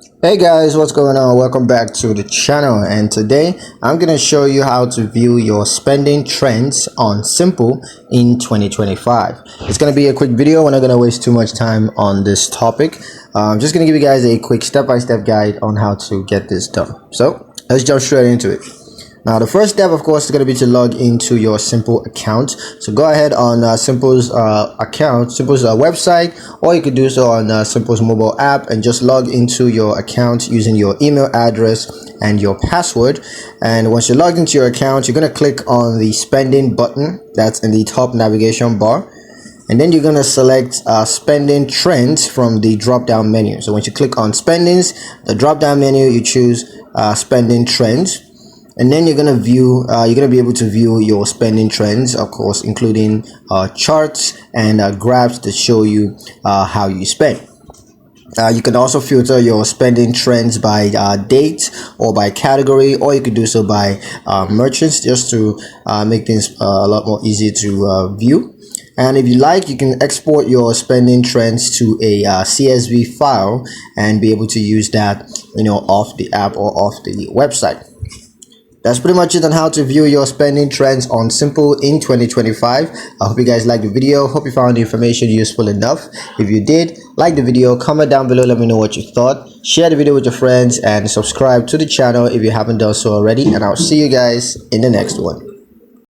Hey guys, what's going on? Welcome back to the channel, and today I'm going to show you how to view your spending trends on Simple in 2025. It's going to be a quick video. We're not going to waste too much time on this topic. I'm just going to give you guys a quick step-by-step guide on how to get this done. So let's jump straight into it. Now, the first step, of course, is going to be to log into your Simple account. So go ahead on Simple's account, Simple's website, or you could do so on Simple's mobile app and just log into your account using your email address and your password. And once you're logged into your account, you're going to click on the spending button that's in the top navigation bar. And then you're going to select spending trends from the drop down menu. So once you click on spendings, the drop down menu, you choose spending trends. And then you're gonna be able to view your spending trends, of course, including charts and graphs that show you how you spend. You can also filter your spending trends by date or by category, or you could do so by merchants, just to make things a lot more easy to view. And if you like, you can export your spending trends to a CSV file and be able to use that, off the app or off the website. That's pretty much it on how to view your spending trends on Simple in 2025. I hope you guys liked the video. Hope you found the information useful enough. If you did, like the video, comment down below, let me know what you thought. Share the video with your friends and subscribe to the channel if you haven't done so already. And I'll see you guys in the next one.